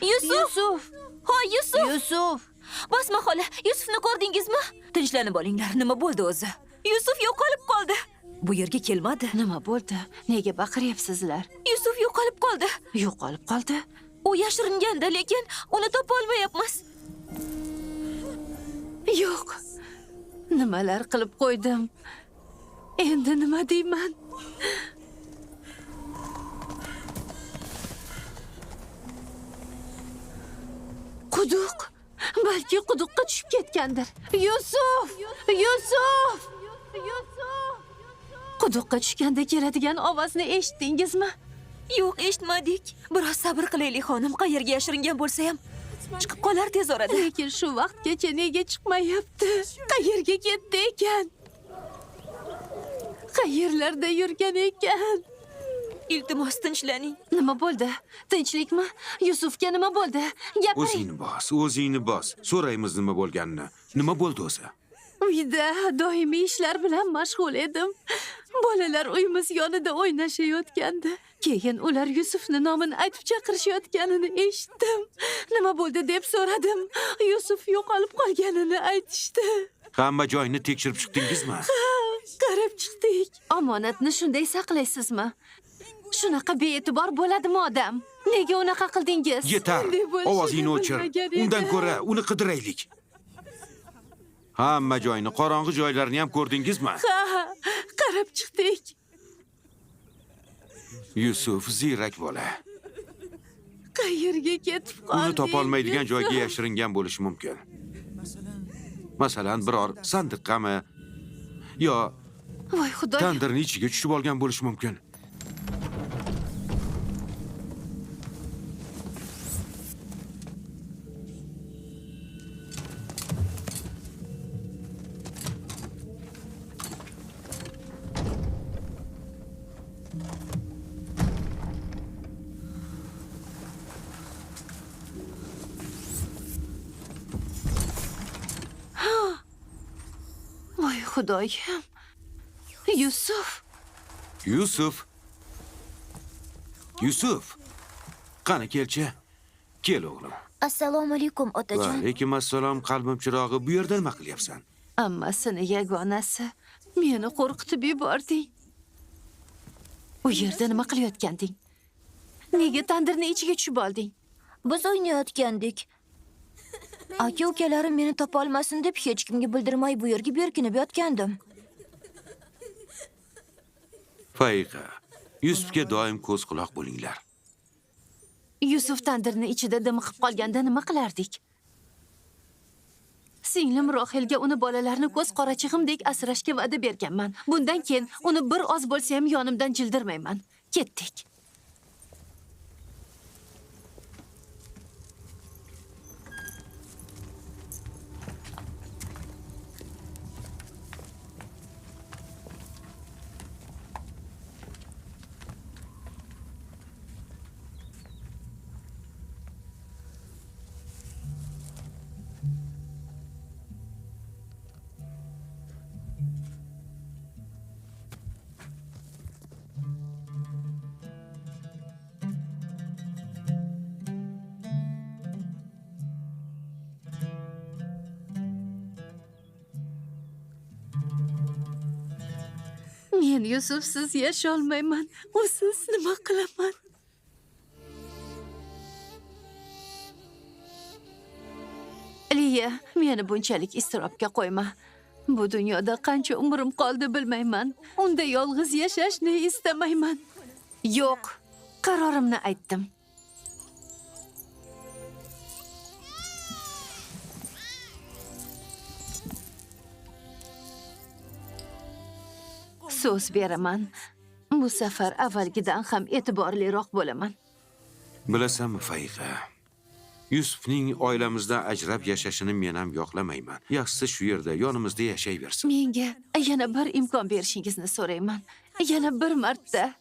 Yusuf! Ha, Yusuf! Yusuf! Bosma xola, Yusufni ko'rdingizmi? Tinchlanib olinglar. Nima bo'ldi o'zi? Yusuf yo'qolib qoldi. Bu yerga kelmadi. Nima bo'ldi? Nega baqiryapsizlar? Yusuf yo'qolib qoldi. Yo'qolib qoldi. U yashiringanda, lekin uni topa olmayapmiz. Yo'q. Nimalar qilib qo'ydim? Endi nima deyman? Quduq. Balki quduqqa tushib ketgandir. Yusuf! Yusuf! Quduqqa tushganda keladigan ovozni eshitdingizmi? Yo'q, eshitmadik. Biroz sabr qilaylik, xonim. Qayerga yashiringan bo'lsa ham chiqib qolar tez orada. Lekin shu vaqtgacha nega chiqmayapti? Qayerga ketdi ekan? Qayerlarda yurgan ekan? Iltimos, tinchlaning. Nima bo'ldi? Tinchlikmi? Yusufga nima bo'ldi? Gapiring. O'zingni bos. So'raymiz nima bo'lganini. Nima bo'ldi o'zi? Uyda doimiy ishlar bilan mashg'ul edim. Bolalar uyimiz yonida o'ynashayotgandi. Keyin ular Yusufni nomini aytib chaqirishayotganini eshitdim. Nima bo'ldi deb so'radim. Yusuf yo'qolib qolganini aytishdi. Hamma joyni tekshirib chiqdingizmi? Qarab chiqdik. Omonatni shunday saqlaysizmi? Shunaqa bee'tibor bo'ladimi odam? Nega unaqa qildingiz? Yetar. Ovozingni o'chir. Undan ko'ra uni qidiraylik. Hamma joyni, qorong'i joylarni ham ko'rdingizmi? Ha, qarab chiqdik. Yusuf ziyrak bola. Qayerga ketib qoldi? Uni topolmaydigan joyga yashiringan bo'lishi mumkin. Masalan, biror sandiqqami yo Voy xudoy. tandirning ichiga tushib olgan bo'lishi mumkin. Voy xudoyim. Yusuf. Yusuf. Qani kelchi. Kel o'g'lim. Assalomu alaykum, Va otajon. alaykum assalom, qalbim chirog'i. Bu yerda nima qilyapsan? Ammasini yagonasi. Meni qo'rqitib yubording. U yerda nima qilayotganding? Nega tandirning ichiga tushib olding? Biz o'ynayotgandik. Aka-ukalarim meni topa olmasin deb hech kimga bildirmay bu yerga berkinib yotgandim. Fayiqa, Yusufga doim ko'z quloq bo'linglar. Yusuf tandirning ichida dimiqib qolganda nima qilardik? Singlim Rohilga uni bolalarni ko'z qorachig'imdek asrashga va'da berganman. Bundan keyin uni bir oz bo'lsa ham yonimdan jildirmayman. Ketdik. Men Yusufsiz yasholmayman. Usiz nima qilaman? Liya, meni bunchalik iztirobga qo'yma. Bu dunyoda qancha umrim qoldi bilmayman. Unda yolg'iz yashashni istamayman. Yo'q, qarorimni aytdim. So'z beraman. Bu safar avvalgidan ham e'tiborliroq bo'laman. Bilasanmi, Fayiqa? Yusufning oilamizdan ajrab yashashini men ham yoqlamayman. Yaxshisi shu yerda yonimizda yashayversin. Menga yana bir imkon berishingizni so'rayman. Yana bir marta.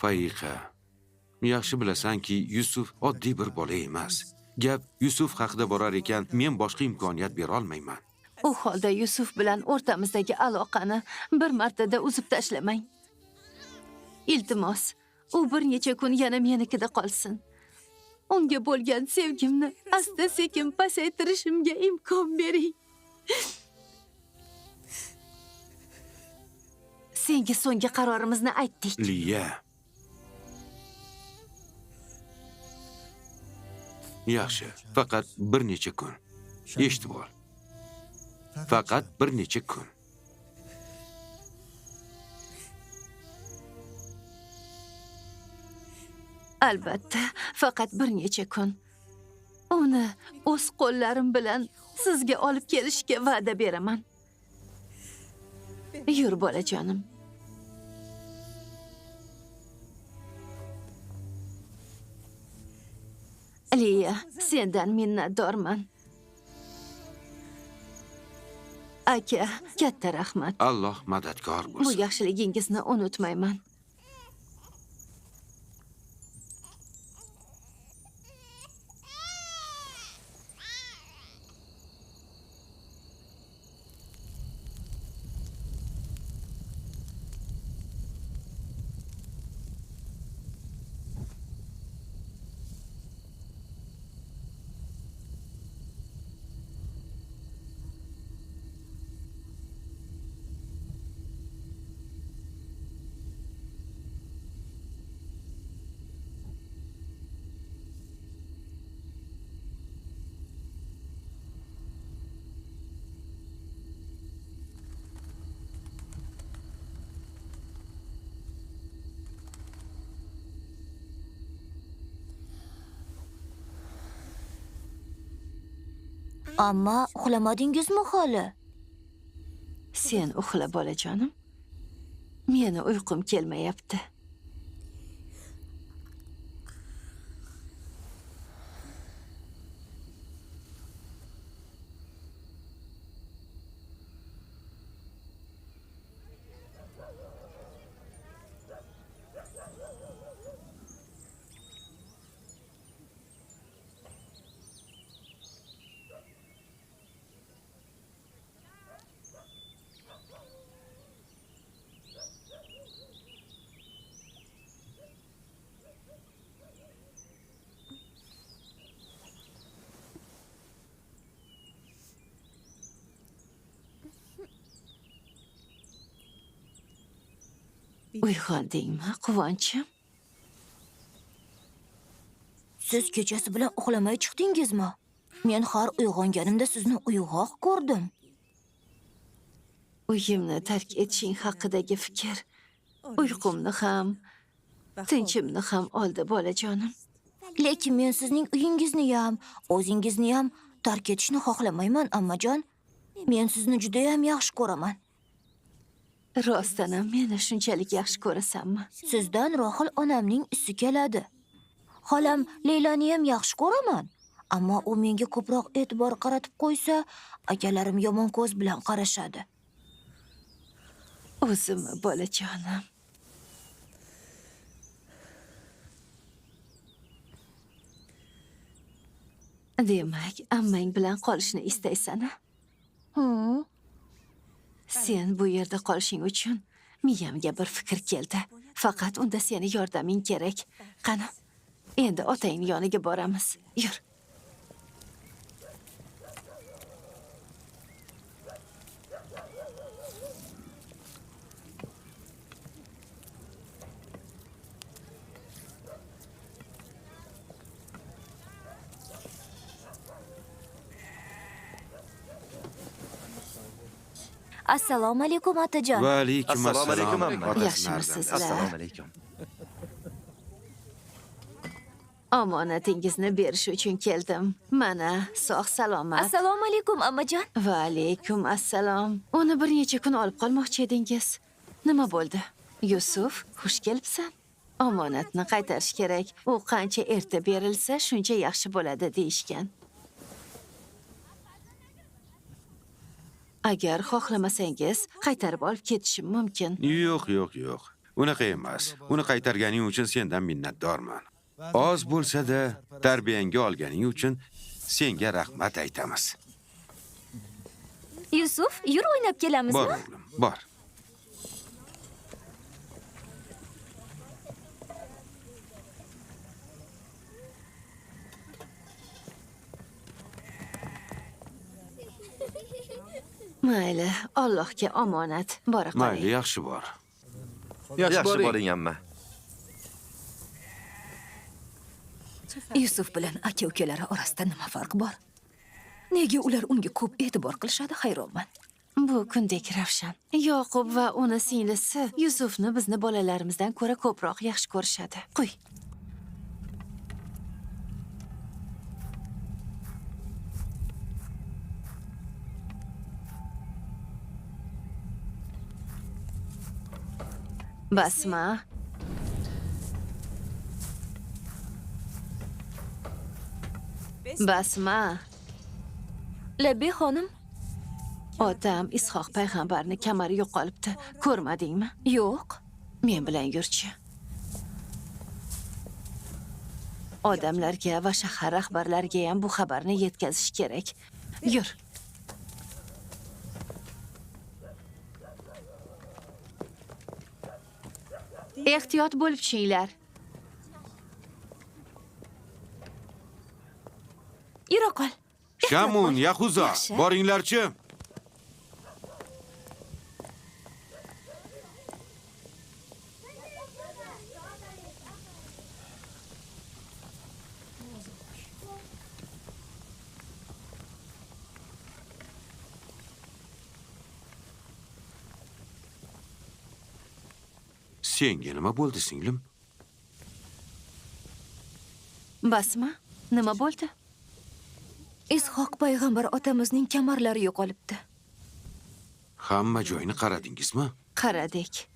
Fayiqa, yaxshi bilasanki, Yusuf oddiy bir bola emas. Gap Yusuf haqida borar ekan, men boshqa imkoniyat bera olmayman. U holda Yusuf bilan o'rtamizdagi aloqani bir martada uzib tashlamang. Iltimos, u bir necha kun yana menikida qolsin. unga bo'lgan sevgimni asta-sekin pasaytirishimga imkon bering. Senga so'nggi qarorimizni aytdik. Liya. Yaxshi, faqat bir necha kun. Eshitib ol. Faqat bir necha kun. Albatta, faqat bir necha kun. Uni o'z qo'llarim bilan sizga olib kelishga va'da beraman. Yur bolajonim. Liya, sendan minnatdorman. Aka, katta rahmat. Alloh madadkor Bu bo'lsin. yaxshiligingizni unutmayman. Amma uxlamadingizmi hali? Sen uxla bolajonim. Meni uyqum kelmayapti. Uyg'ondingmi, quvonchim? Siz kechasi bilan uxlamay chiqdingizmi? Men har uyg'onganimda sizni uyg'oq ko'rdim. Uyimni tark etishing haqidagi fikr uyqumni ham, tinchimni ham oldi bolajonim. Lekin men sizning uyingizni ham, o'zingizni ham tark etishni xohlamayman, ammajon. Men sizni juda ham yaxshi ko'raman. Rostdan ham meni shunchalik yaxshi ko'rasanmi? Sizdan Rohil onamning isi keladi. Xolam Leylani ham yaxshi ko'raman, ammo u menga ko'proq e'tibor qaratib qo'ysa, akalarim yomon ko'z bilan qarashadi. O'zimmi bolajonim? Demak, ammang bilan qolishni istaysan-a? Sen bu yerda qolishing uchun miyamga bir fikr keldi. Faqat unda seni yordaming kerak. Qani, endi otangning yoniga boramiz. Yur. Assalomu alaykum otajon. Va alaykum Assalomu alaykum, assalom. amma. Otasi Yaxshimisiz? narzanda. Assalomu alaykum. Omonatingizni berish uchun keldim. Mana, sog' salomat. Assalomu alaykum amajon. Va alaykum assalom. Uni bir necha kun olib qolmoqchi edingiz. Nima bo'ldi? Yusuf, xush kelibsan. Omonatni qaytarish kerak. U qancha erta berilsa, shuncha yaxshi bo'ladi deyishgan. Agar xohlamasangiz, qaytarib olib ketishim mumkin. Yo'q, yo'q, yo'q. Unaqa emas. Uni qaytarganing uchun sendan minnatdorman. Oz bo'lsa-da, tarbiyangga olganing uchun senga rahmat aytamiz. Yusuf, yur o'ynab kelamizmi? Bor o'g'lim, bor. Mayli, Allohga omonat. Bora Mayli, qoling. yaxshi bor. Yaxshi boring, amma. Yusuf bilan aka-ukalari orasida nima farq bor? Nega ular unga ko'p e'tibor qilishadi, hayronman. Bu kundek Ravshan. Yoqub va uni singlisi Yusufni bizni bolalarimizdan ko'ra ko'proq yaxshi ko'rishadi. Qo'y. Basma. Basma. Labbi xonim? Otam Ishoq payg'ambarni kamari yo'qolibdi. Ko'rmadingmi? Yo'q. Men bilan yurchi. Odamlarga va shahar rahbarlariga ham bu xabarni yetkazish kerak. Yur. Ehtiyot bo'lib tushinglar. Yura qol. Shamun, Yahuzo, Yaxshi. boringlarchi. Senga nima bo'ldi, singlim? Basma, nima bo'ldi? Ishoq payg'ambar otamizning kamarlari yo'qolibdi. Hamma joyni qaradingizmi? Qaradik.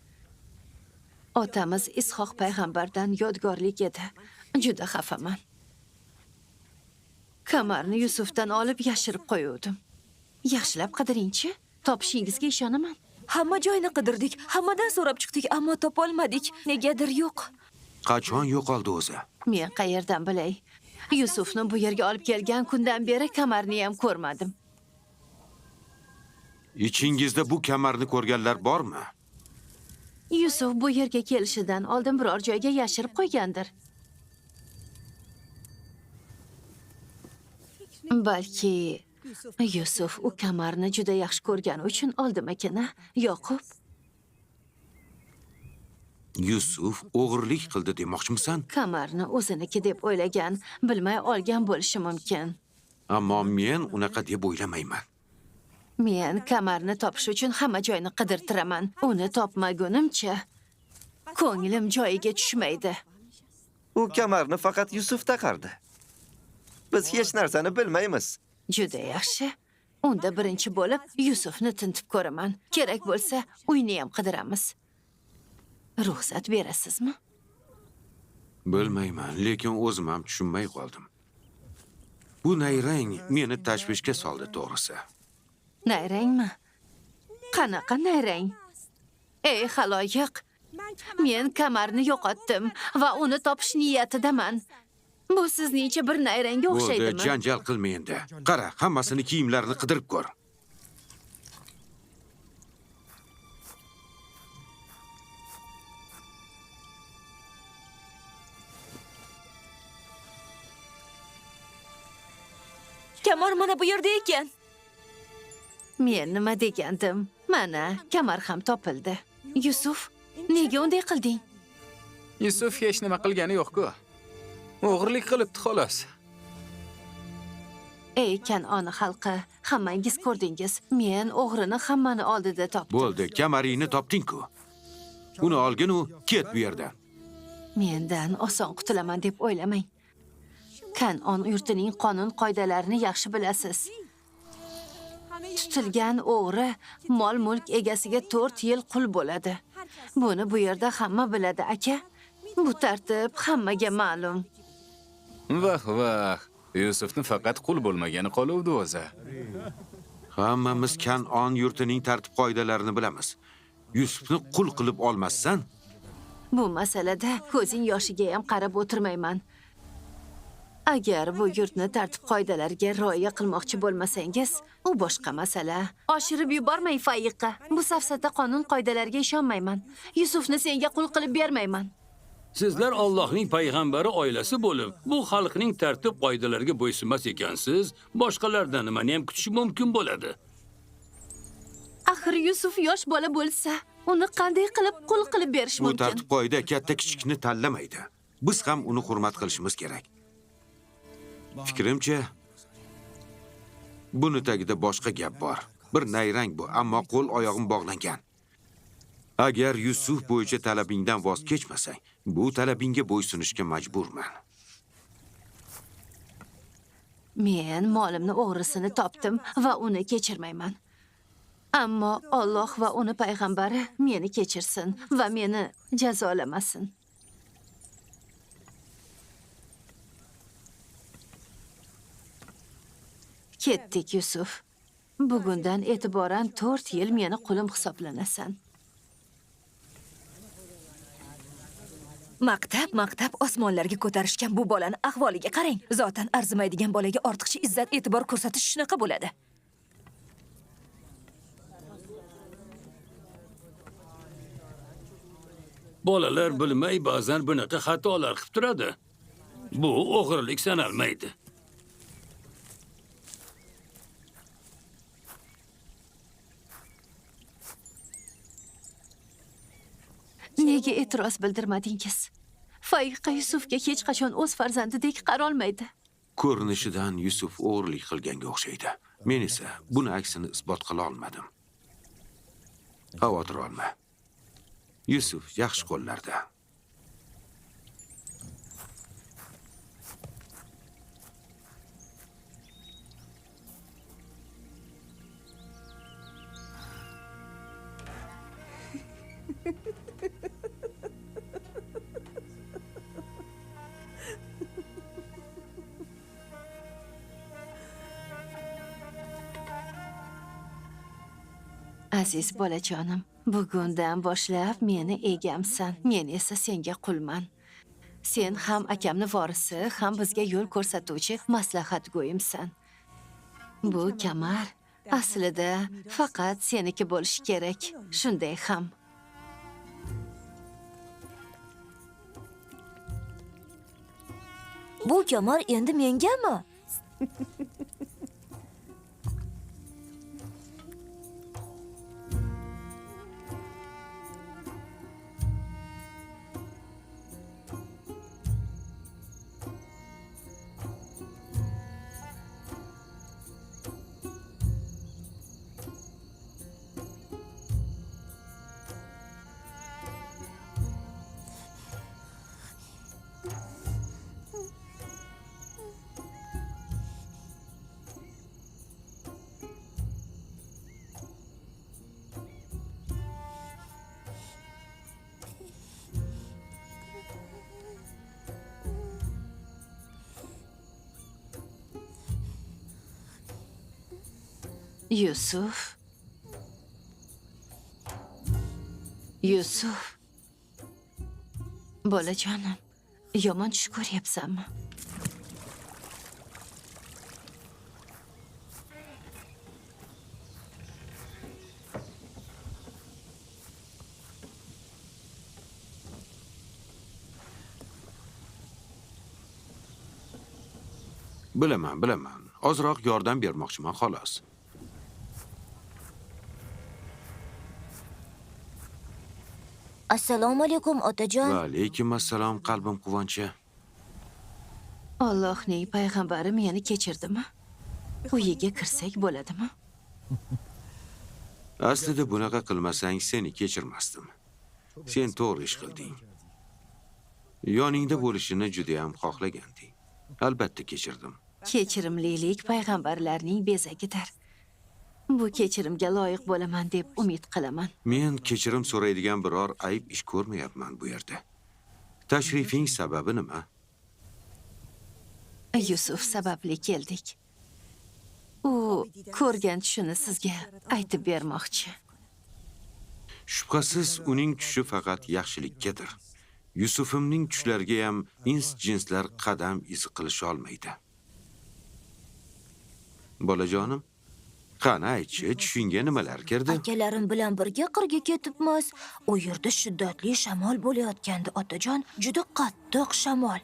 Otamiz Ishoq payg'ambardan yodgorlik edi. Juda xafaman. Kamarni Yusufdan olib yashirib qo'yuvdim. Yaxshilab qidiringchi. Topishingizga ishonaman. Hamma joyni qidirdik, hammadan so'rab chiqdik, ammo topolmadik. Negadir yo'q. Qachon yo'qoldi o'zi? Men qayerdan bilay? Yusufni bu yerga olib kelgan kundan beri kamarni ham ko'rmadim. Ichingizda bu kamarni ko'rganlar bormi? Yusuf bu yerga kelishidan oldin biror joyga yashirib qo'ygandir. Balki Yusuf u kamarni juda yaxshi ko'rgani uchun oldimakina, Yoqub. Yusuf o'g'irlik qildi demoqchimisan? Kamarni o'ziniki deb o'ylagan, bilmay olgan bo'lishi mumkin. Ammo men unaqa deb o'ylamayman. Men kamarni topish uchun hamma joyni qidirtiraman. Uni topmagunimcha ko'nglim joyiga tushmaydi. U kamarni faqat Yusuf taqardi. Biz hech narsani bilmaymiz. Juda yaxshi. Unda birinchi bo'lib Yusufni tintib ko'raman. Kerak bo'lsa, uyni ham qidiramiz. Ruxsat berasizmi? Bilmayman, lekin o'zim ham tushunmay qoldim. Bu nayrang meni tashvishga soldi, to'g'risi. Nayrangmi? Qanaqa nayrang? Ey xaloyiq, men kamarni yo'qotdim va uni topish niyatidaman. Bu sizningcha bir nayrangga Bo'ldi, o'xshaydimi? janjal qilma endi. Qara, hammasini kiyimlarini qidirib ko'r. Kamar mana bu yerda ekan. Men nima degandim? Mana, kamar ham topildi. Yusuf, nega unday qilding? Yusuf hech nima qilgani yo'q-ku. O'g'irlik qilibdi xolos. Ey Kan'on xalqi, hammangiz ko'rdingiz. Men o'g'rini hammani oldida topdim. Bo'ldi, kamaringni topding-ku. Uni olgin u, ket bu yerdan. Mendan oson qutulaman deb o'ylamang. Kan'on yurtining qonun qoidalarini yaxshi bilasiz. Tutilgan o'g'ri mol-mulk egasiga 4 yil qul bo'ladi. Buni bu yerda hamma biladi, aka. Bu tartib hammaga ma'lum. Vah. Yusufni faqat qul bo'lmagani qoluvdi o'zi. Hammamiz Kan'on yurtining tartib qoidalarini bilamiz. Yusufni qul qilib olmassan, Bu masalada ko'zing yoshiga ham qarab o'tirmayman. Agar bu yurtni tartib qoidalariga rioya qilmoqchi bo'lmasangiz, u boshqa masala. Oshirib yubormang fayiqqa. Bu safsata qonun qoidalariga ishonmayman. Yusufni senga qul qilib bermayman. Sizlar Allohning payg'ambari oilasi bo'lib, bu xalqning tartib qoidalariga bo'ysunmas ekansiz, boshqalardan nimani ham kutish mumkin bo'ladi. Axir Yusuf yosh bola bo'lsa, uni qanday qilib qul qilib berish Bu mumkin? tartib qoida katta kichikni tanlamaydi. Biz ham uni hurmat qilishimiz kerak. Fikrimcha, buni tagida boshqa gap bor. Bir nayrang bu, ammo qo'l oyog'im bog'langan. Agar Yusuf bo'yicha talabingdan voz kechmasang, bu talabingga bo'ysunishga majburman. Men molimni o'g'risini topdim va uni kechirmayman. Ammo Alloh va uni payg'ambari meni kechirsin va meni jazolamasin. Ketdik, Yusuf. Bugundan e'tiboran 4 yil meni qulim hisoblanasan. Maktab osmonlarga ko'tarishgan bu bolani ahvoliga qarang. Zotan arzimaydigan bolaga ortiqcha izzat e'tibor ko'rsatish shunaqa bo'ladi. Bolalar bilmay ba'zan bunaqa xatolar qilib turadi. Bu o'g'irlik sanalmaydi. Nega e'tiroz bildirmadingiz? Fayiqa Yusufga hech qachon o'z farzandidek qarolmaydi. Ko'rinishidan Yusuf o'g'irlik qilganga o'xshaydi. Men esa buni aksini isbot qila olmadim. Xavotir olma. Yusuf yaxshi qo'llarda. Aziz bolajonim, bugundan boshlab meni egamsan, men esa senga qulman. Sen ham akamni vorisi, ham bizga yo'l ko'rsatuvchi maslahatgo'yimsan. Bu kamar aslida faqat seniki bo'lishi kerak. Shunday ham. Bu kamar endi mengami? Yusuf. Yusuf. Bolajonim, yomon tush ko'ryapsanmi? Bilaman. Ozroq yordam bermoqchiman xolos. Assalomu alaykum otajon. Va alaykum assalom qalbim quvonchi. Allohning payg'ambari meni kechirdimi? Uyiga kirsak bo'ladimi? Aslida bunaqa qilmasang seni kechirmasdim. Sen to'g'ri ish qilding. Yoningda bo'lishini juda ham xohlaganding. Albatta kechirdim. Kechirimlilik payg'ambarlarning bezagidir. Bu kechirimga loyiq bo'laman deb umid qilaman. Men kechirim so'raydigan biror ayb ish ko'rmayapman bu yerda. Tashrifing sababi nima? Yusuf sababli keldik. U ko'rgan tushini sizga aytib bermoqchi. Shubhasiz uning tushi faqat yaxshilikkadir. Yusufimning tushlariga ham ins-jinslar qadam izi qilisha olmaydi. Bolajonim, qani aytchi, tushingga nimalar kirdi? Akalarim bilan birga qirga ketibmiz. U yerda shiddatli shamol bo'layotgandi, otajon. Juda qattiq shamol.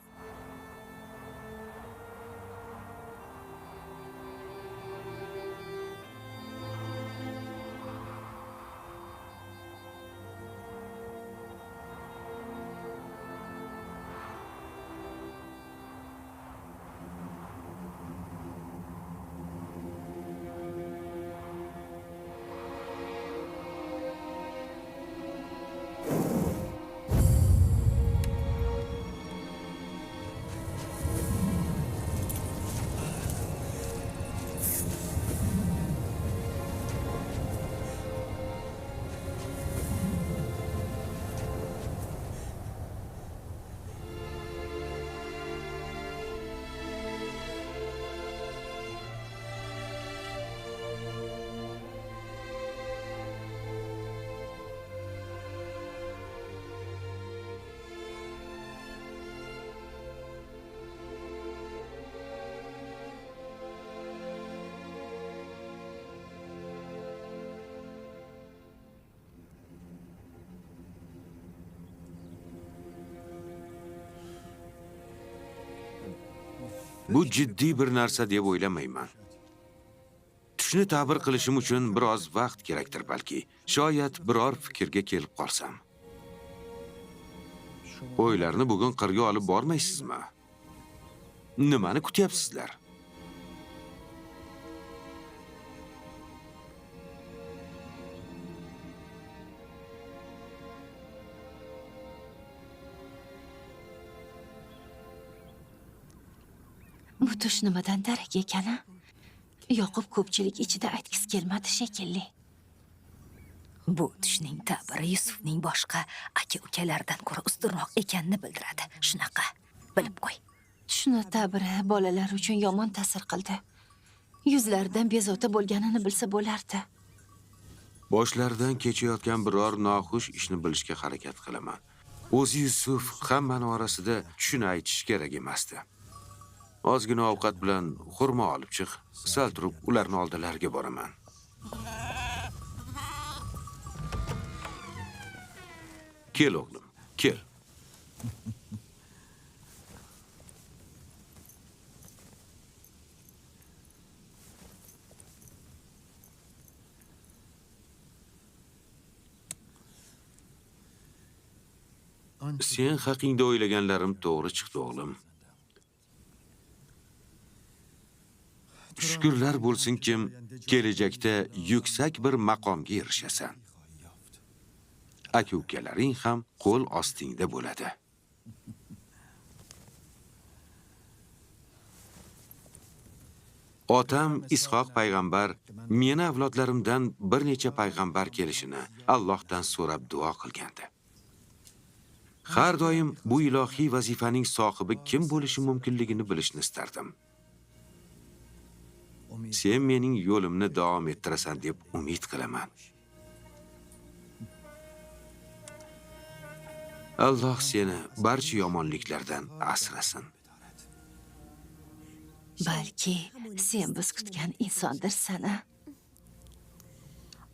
Bu jiddiy bir narsa deb o'ylamayman. Tushni ta'bir qilishim uchun biroz vaqt kerakdir balki. Shoyat biror fikrga kelib qolsam. O'ylarni bugun qirga olib bormaysizmi? Nimani kutyapsizlar? Bu tush nimadan darak ekani? Yoqub ko'pchilik ichida aytgisi kelmadi shekilli. Bu tushning ta'biri Yusufning boshqa aka-ukalardan ko'ra ustunroq ekanini bildiradi. Shunaqa, bilib qo'y. Shuni ta'biri bolalar uchun yomon ta'sir qildi. Yuzlaridan bezovta bo'lganini bilsa bo'lardi. Boshlaridan kechayotgan biror noxush ishni bilishga harakat qilaman. O'zi Yusuf hammani orasida shuni aytish kerak emasdi. Ozgina ovqat bilan xurmo olib chiq. Sal turib ularning oldilariga boraman. Kel o'g'lim, kel. Sen haqingda o'ylaganlarim to'g'ri chiqdi o'g'lim. Shukrlar bo'lsin-kim, kelajakda yuksak bir maqomga erishasan. Aka-ukalaring ham qo'l ostingda bo'ladi. Otam Ishoq payg'ambar meni avlodlarimdan bir necha payg'ambar kelishini Allohdan so'rab duo qilgandi. Har doim bu ilohiy vazifaning sohibi kim bo'lishi mumkinligini bilishni istardim. Sen mening yo'limni davom ettirasan deb umid qilaman. Alloh seni barcha yomonliklardan asrasin. Balki sen biz kutgan insondirsan-a?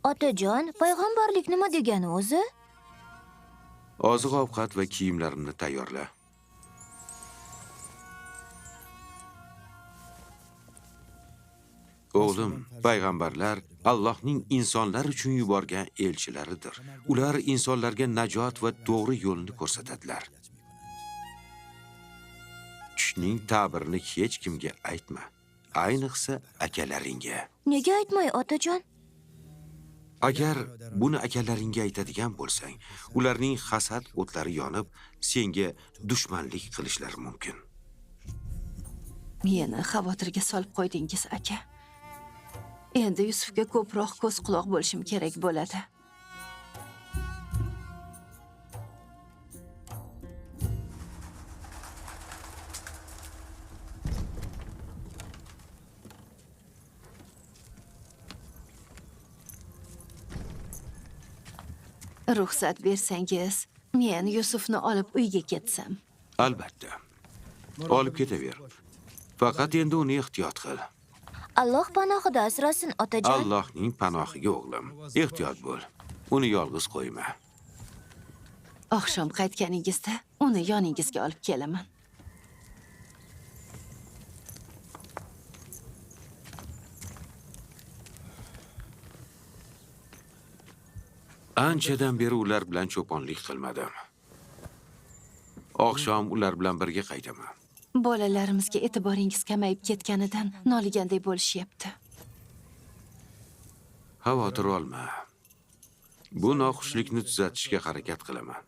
Otajon, payg'ambarlik nima degani o'zi? Oziq-ovqat va kiyimlarimni tayyorla. O'g'lim, payg'ambarlar Allohning insonlar uchun yuborgan elchilaridir. Ular insonlarga najot va to'g'ri yo'lni ko'rsatadilar. Tushning ta'birini hech kimga aytma. Ayniqsa akalaringga. Nega aytmay, otajon? Agar buni akalaringga aytadigan bo'lsang, ularning hasad o'tlari yonib, senga dushmanlik qilishlari mumkin. Meni xavotirga solib qo'ydingiz, aka. Endi Yusufga ko'proq ko'z quloq bo'lishim kerak bo'ladi. Ruxsat bersangiz, men Yusufni olib uyga ketsam. Albatta. Olib ketaver. Faqat endi uni ehtiyot qil. Alloh panohida asrasin, otajon. Allohning panohiga o'g'lim. Ehtiyot bo'l. Uni yolg'iz qo'yma. Oqshom qaytganingizda uni yoningizga olib kelaman. Anchadan beri ular bilan cho'ponlik qilmadim. Oqshom ular bilan birga qaytaman. Bolalarimizga e'tiboringiz kamayib ketganidan noliganday bo'lishyapti. Xavotir olma. Bu noxushlikni tuzatishga harakat qilaman.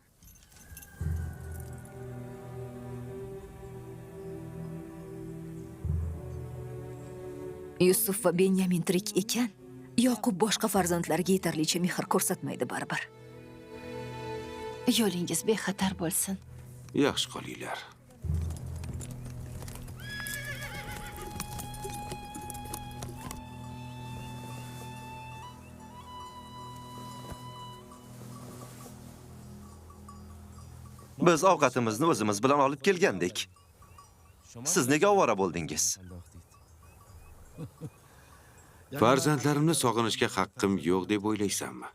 Yusuf va Benyamin tirik ekan, Yoqub boshqa farzandlariga yetarlicha mehr ko'rsatmaydi baribir. Yo'lingiz bexatar bo'lsin. Yaxshi qolinglar. Biz ovqatimizni o'zimiz bilan olib kelgandik. Siz nega ovora bo'ldingiz? Farzandlarimni sog'inishga haqqim yo'q deb o'ylaysanmi?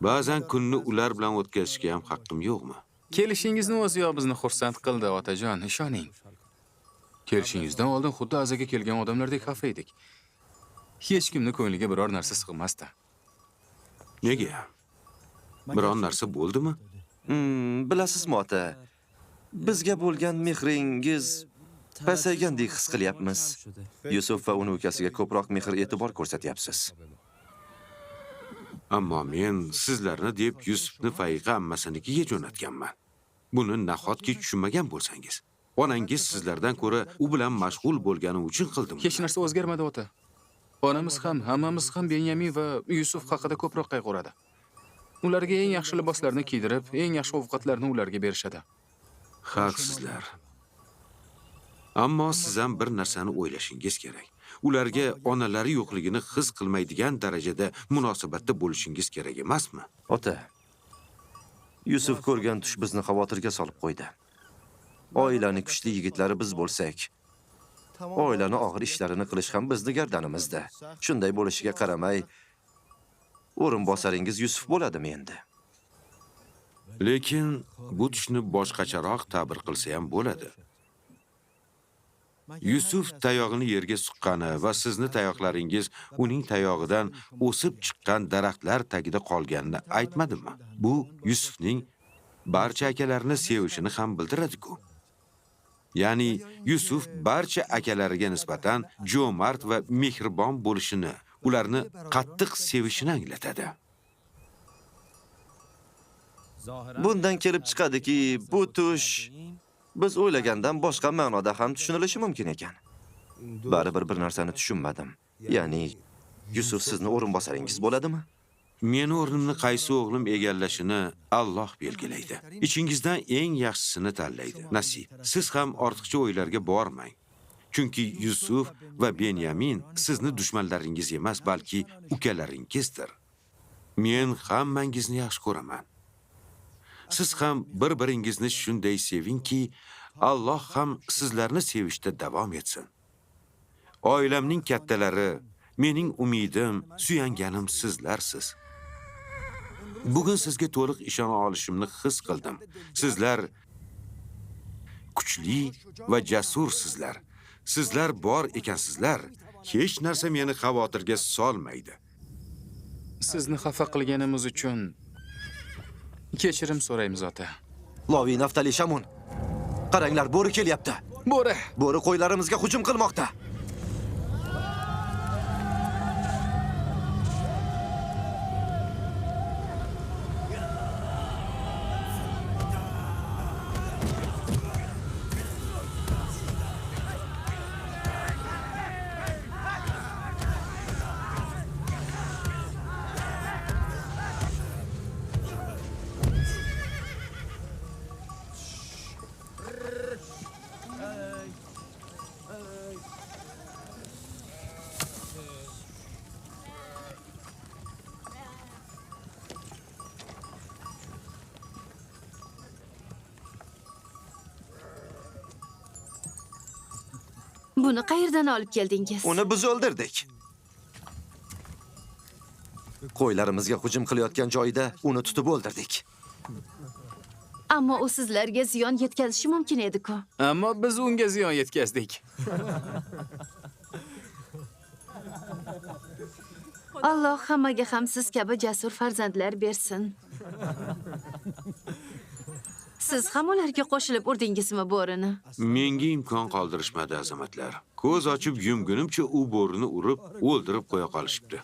Ba'zan kunni ular bilan o'tkazishga ham haqqim yo'qmi? Kelishingizni o'ziyoq bizni xursand qildi, otajon, ishoning. Kelishingizdan oldin xuddi azaga kelgan odamlardek xafa edik. Hech kimni ko'ngliga biror narsa sig'masdi. Nega? Biron narsa bo'ldimi? Bilasizmi, ota? Bizga bo'lgan mehringiz pasaygandek his qilyapmiz. Yusuf va uning ukasiga ko'proq mehr-e'tibor ko'rsatyapsiz. Ammo men sizlarni deb Yusufni Fayiqa ammasinikiga jo'natganman. Buni nahotki tushunmagan bo'lsangiz. Onangiz sizlardan ko'ra u bilan mashg'ul bo'lgani uchun qildim. Hech narsa o'zgarmadi, ota. Onamiz ham, hammamiz ham Benyamin va Yusuf haqida ko'proq qayg'uradi. Ularga eng yaxshi liboslarni kiydirib, eng yaxshi ovqatlarni ularga berishadi. Haqsizlar. Ammo siz ham bir narsani o'ylashingiz kerak. Ularga onalari yo'qligini his qilmaydigan darajada munosabatda bo'lishingiz kerak emasmi? Ota, Yusuf ko'rgan tush bizni xavotirga solib qo'ydi. Oilani kuchli yigitlari biz bo'lsak, oilani og'ir ishlarini qilish ham bizni gardanimizda. Shunday bo'lishiga qaramay, o'rinbosaringiz Yusuf bo'ladimi endi? Lekin bu tushni boshqacharoq ta'bir qilsa ham bo'ladi. Yusuf tayog'ini yerga suqqani va sizni tayoqlaringiz uning tayog'idan o'sib chiqqan daraxtlar tagida qolganini aytmadimi? Bu Yusufning barcha akalarini sevishini ham bildiradi-ku. Ya'ni Yusuf barcha akalariga nisbatan jo'mard va mehribon bo'lishini, ularni qattiq sevishini anglatadi. Bundan kelib chiqadiki, bu tush biz o'ylagandan boshqa ma'noda ham tushunilishi mumkin ekan. Baribir bir narsani tushunmadim. Ya'ni Yusuf sizni o'rinbosaringiz bo'ladimi? Meni o'rnimni qaysi o'g'lim egallashini Alloh belgilaydi. Ichingizdan eng yaxshisini tanlaydi. Nasib. Siz ham ortiqcha o'ylarga bormang. Chunki Yusuf va Benyamin sizni dushmanlaringiz emas, balki ukalaringizdir. Men hammangizni yaxshi ko'raman. Siz ham bir-biringizni shunday sevingki, Alloh ham sizlarni sevishda davom etsin. Oilamning kattalari, mening umidim, suyanganim sizlarsiz. Bugun sizga to'liq ishona olishimni his qildim. Sizlar kuchli va jasursizlar. Sizlar bor ekansizlar. Hech narsa meni xavotirga solmaydi. Sizni xafa qilganimiz uchun kechirim so'raymiz, ota. Lovi Naftali Shamun. Qaranglar, bo'ri kelyapti. Bo'ri. Bo'ri qo'ylarimizga hujum qilmoqda. Buni qayerdan olib keldingiz? Uni biz o'ldirdik. Qo'ylarimizga hujum qilayotgan joyida uni tutib o'ldirdik. Ammo u sizlarga ziyon yetkazishi mumkin edi-ku. Ammo biz unga ziyon yetkazdik. Alloh hammaga ham siz kabi jasur farzandlar bersin. Siz ham ularga qo'shilib urdingizmi bo'rini? Menga imkon qoldirishmadi azamatlar. Ko'z ochib yumgunimcha u bo'rini urib, o'ldirib qo'ya qolishibdi.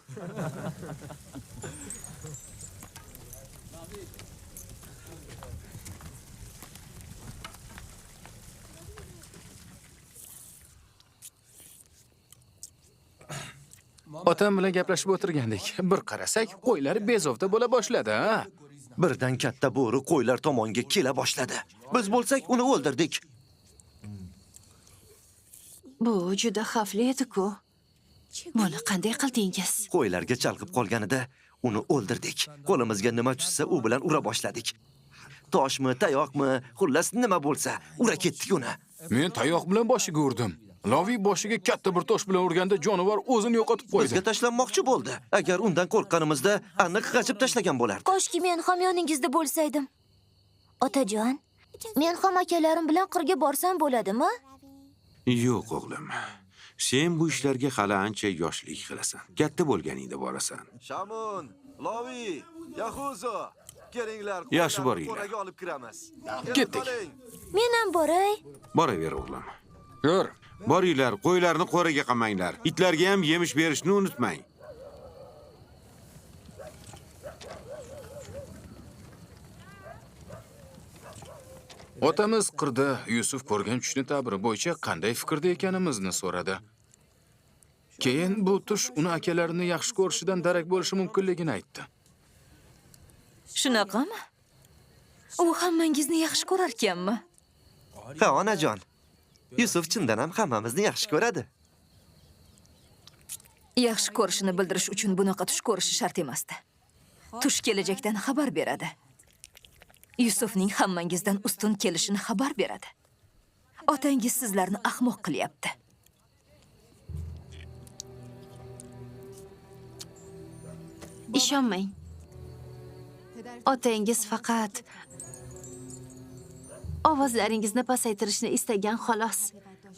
Otam bilan gaplashib o'tirgandik. Bir qarasak, qo'ylari bezovta bo'la boshladi, ha? Birdan katta bo'ri qo'ylar tomonga kela boshladi. Biz bo'lsak uni o'ldirdik. Bu juda xavfli edi-ku. Buni qanday qildingiz? Qo'ylarga chalg'ib qolganida uni o'ldirdik. Qo'limizga nima tushsa, u bilan ura boshladik. Toshmi, tayoqmi, xullas nima bo'lsa, ura ketdik uni. Men tayoq bilan boshiga urdim. Lovi boshiga katta bir tosh bilan urganda jonivor o'zini yo'qotib qo'ydi. Bizga tashlanmoqchi bo'ldi. Agar undan qo'rqqanimizda aniq g'ajib tashlagan bo'lardi. Koshki men ham yoningizda bo'lsaydim. Otajon, men ham akalarim bilan qirga borsam bo'ladimi? Yo'q, o'g'lim. Sen bu ishlarga hali ancha yoshlik qilasan. Katta bo'lganingda borasan. Shamun, Lovi, Yahuzo, kelinglar. Yaxshi boringlar. Qo'raga olib kiramiz. Ketdik. Men ham boray. Boraver, o'g'lim. Yur. Boringlar, qo'ylarni qo'raga qamanglar. Itlarga ham yemish berishni unutmang. Otamiz qirda Yusuf ko'rgan tushni ta'biri bo'yicha qanday fikrda ekanimizni so'radi. Keyin bu tush uni akalarini yaxshi ko'rishidan darak bo'lishi mumkinligini aytdi. Shunaqami? U hammangizni yaxshi ko'rar ekanmi? Ha, onajon. Yusuf chindan ham hammamizni yaxshi ko'radi. Yaxshi ko'rishini bildirish uchun bunaqa tush ko'rishi shart emasdi. Tush kelajakdan xabar beradi. Yusufning hammangizdan ustun kelishini xabar beradi. Otangiz sizlarni ahmoq qilyapti. Ishonmang. Otangiz faqat ovozlaringizni pasaytirishni istagan xolos.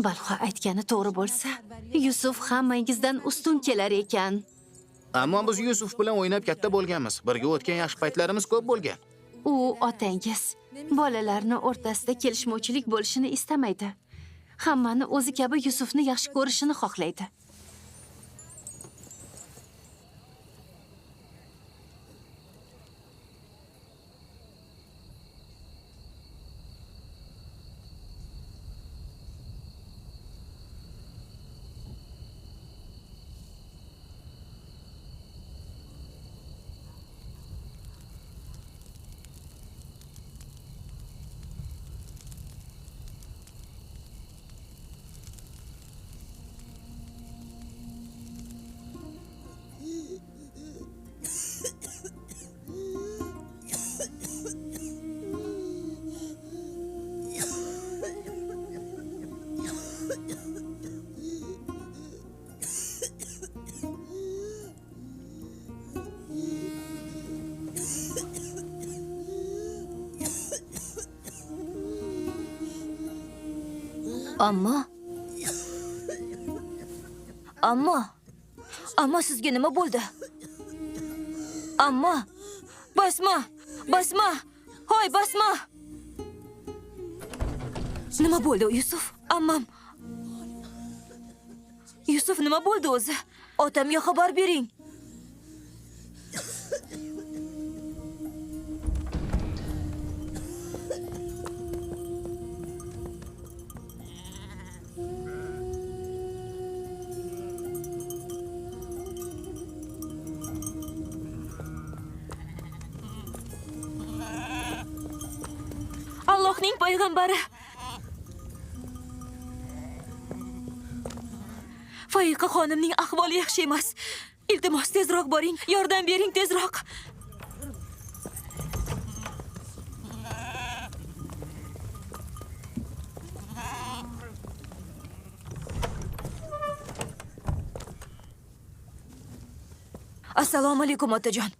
Balxo aytgani to'g'ri bo'lsa, Yusuf hammangizdan ustun kelar ekan. Ammo biz Yusuf bilan o'ynab katta bo'lganmiz. Birga o'tgan yaxshi paytlarimiz ko'p bo'lgan. U otangiz bolalarni o'rtasida kelishmovchilik bo'lishini istamaydi. Hammani o'zi kabi Yusufni yaxshi ko'rishini xohlaydi. Ammo sizga nima bo'ldi? Basma. Hoy, Basma. Nima bo'ldi, Yusuf? Ammam. Yusuf, nima bo'ldi o'zi? Otamga xabar bering. Allohning payg'ambari. Fayiqa xonimning ahvoli yaxshi emas. Iltimos tezroq boring, yordam bering tezroq. Assalomu alaykum otajon.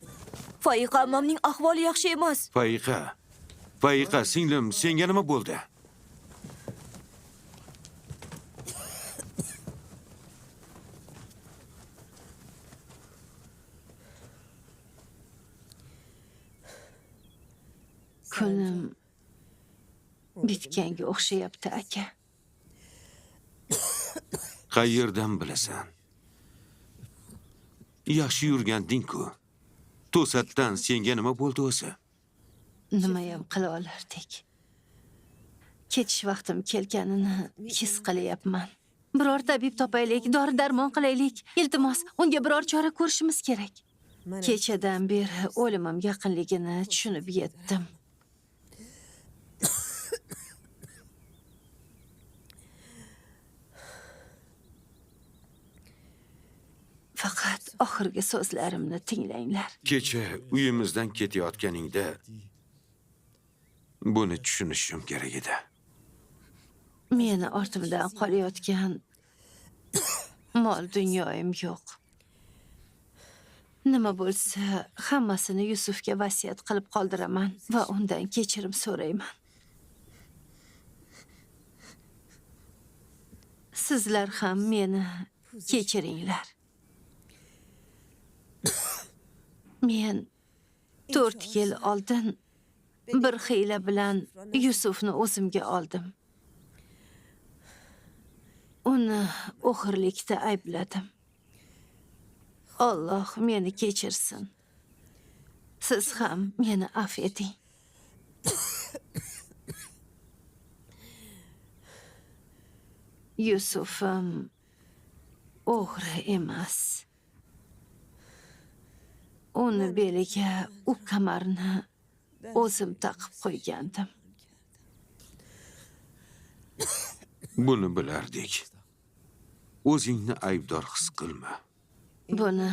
Fayiqa ammamning ahvoli yaxshi emas. Fayiqa, singlim, senga nima bo'ldi? Kunim bitganga o'xshayapti, aka. Qayerdan bilasan? Yaxshi yurganding-ku. To'satdan senga nima bo'ldi o'zi? Nimayam qila olardik. Ketish vaqtim kelganini his qilyapman. Biror tabib topaylik, dori-darmon qilaylik. Iltimos, unga biror chora ko'rishimiz kerak. Kechadan beri o'limim yaqinligini tushunib yetdim. Faqat oxirgi so'zlarimni tinglanglar. Kecha uyimizdan ketayotganingda buni tushunishim kerak edi. Meni ortimdan qolayotgan mol dunyoyim yo'q. Nima bo'lsa, hammasini Yusufga vasiyat qilib qoldiraman va undan kechirim so'rayman. Sizlar ham meni kechiringlar. Men 4 yil oldin bir hiyla bilan Yusufni o'zimga oldim. Uni o'g'irlikda aybladim. Alloh meni kechirsin. Siz ham meni afv eting. Yusufim o'g'ri emas. Uni beliga u kamarni o'zim taqib qo'ygandim. Buni bilardik. O'zingni aybdor his qilma. Buni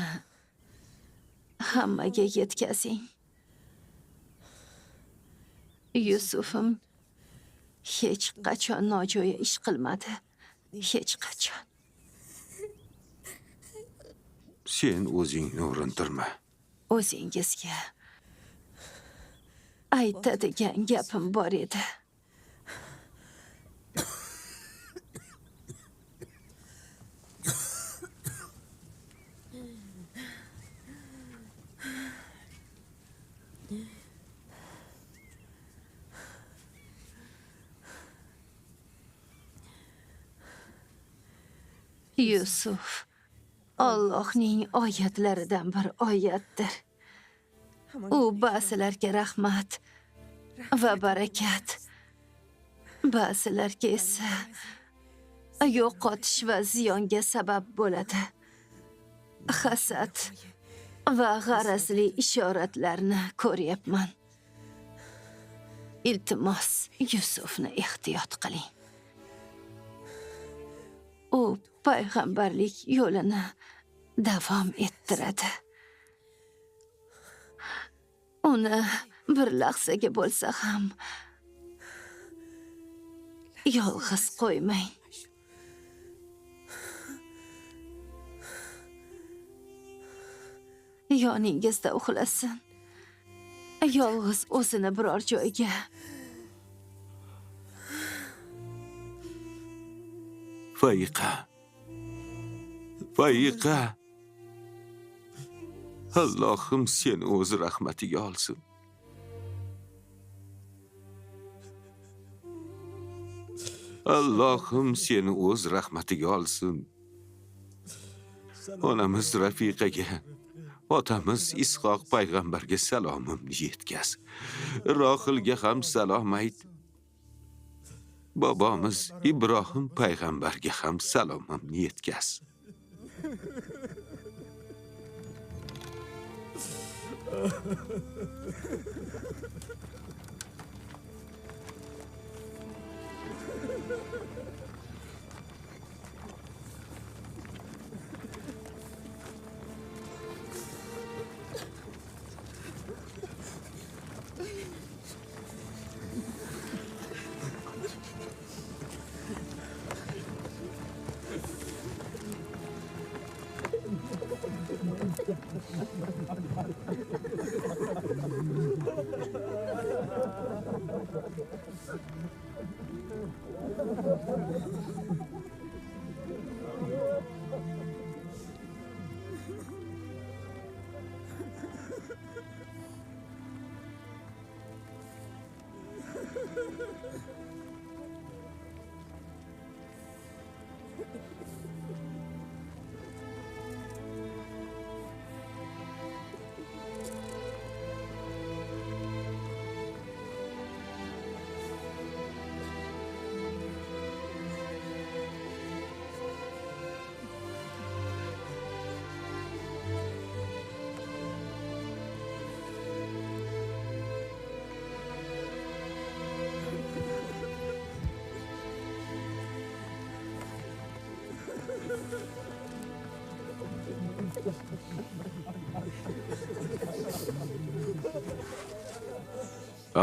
hammaga yetkazing. Yusufim hech qachon nojo'ya ish qilmadi. Hech qachon. Sen o'zingni urintirma. O'zingizga aytadigan gapim bor edi. Yusuf Allohning oyatlaridan bir oyatdir. U ba'zilarga rahmat va barakat, ba'zilarga esa yo'qotish va ziyonga sabab bo'ladi. Hasad va g'arazli ishoratlarni ko'ryapman. Iltimos, Yusufni ehtiyot qiling. U payg'ambarlik yo'lini davom ettiradi. Uni bir lahzaga bo'lsa ham yolg'iz qo'ymang. Yoningizda uxlasin. Yolg'iz o'zini biror joyga Fayiqa. Fayiqa. Allohim seni o'z rahmatiga olsin. Allohim seni o'z rahmatiga olsin. Onamiz Rafiqaga, otamiz Ishoq payg'ambarga salomimni yetkaz. Rohilga ham salom ayt. Bobomiz Ibrohim payg'ambarga ham salomimni yetkaz.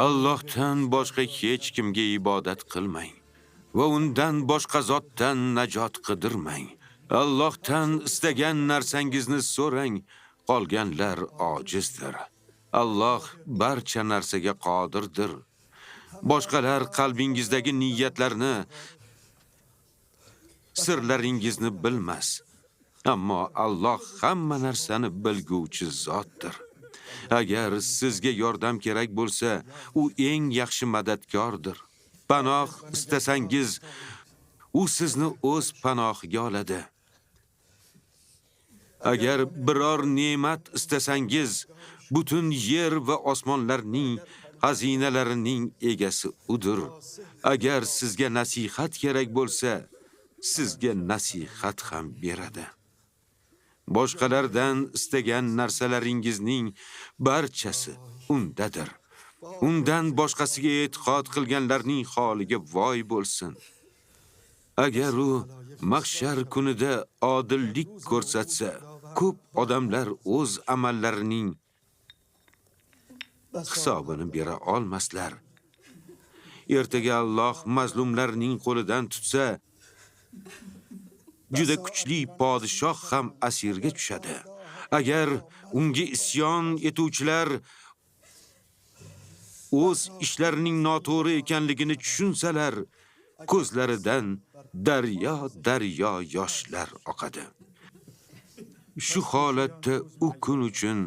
Allohdan boshqa hech kimga ibodat qilmang va undan boshqa zotdan najot qidirmang. Allohdan istagan narsangizni so'rang, qolganlar ojizdir. Alloh barcha narsaga qodirdir. Boshqalar qalbingizdagi niyatlarni sirlaringizni bilmas. Ammo Alloh hamma narsani bilguvchi zotdir. Agar sizga yordam kerak bo'lsa, u eng yaxshi madadkordir. Panoh istasangiz, u sizni o'z panohiga oladi. Agar biror ne'mat istasangiz, butun yer va osmonlarning xazinalarining egasi udir. Agar sizga nasihat kerak bo'lsa, sizga nasihat ham beradi. Boshqalardan istagan narsalaringizning barchasi undadir. Undan boshqasiga e'tiqod qilganlarning holiga voy bo'lsin. Agar u mahshar kunida odillik ko'rsatsa, ko'p odamlar o'z amallarining hisobini bera olmaslar. Ertaga Alloh mazlumlarning qo'lidan tutsa, juda kuchli podshoh ham asirga tushadi. Agar unga isyon etuvchilar o'z ishlarining noto'g'ri ekanligini tushunsalar, ko'zlaridan daryo yoshlar oqadi. Shu holatda u kun uchun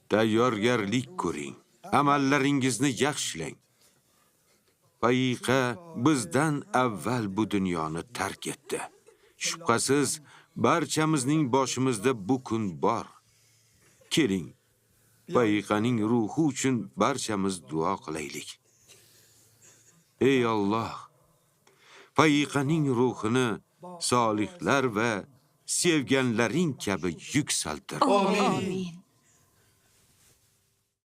tayyorgarlik ko'ring. Amallaringizni yaxshilang. Payiqa bizdan avval bu dunyoni tark etdi. Shubhasiz, barchamizning boshimizda bu kun bor. Keling, payiqaning ruhi uchun barchamiz duo qilaylik. Ey Alloh, payiqaning ruhini solihlar va sevganlaring kabi yuksaltir. Amin.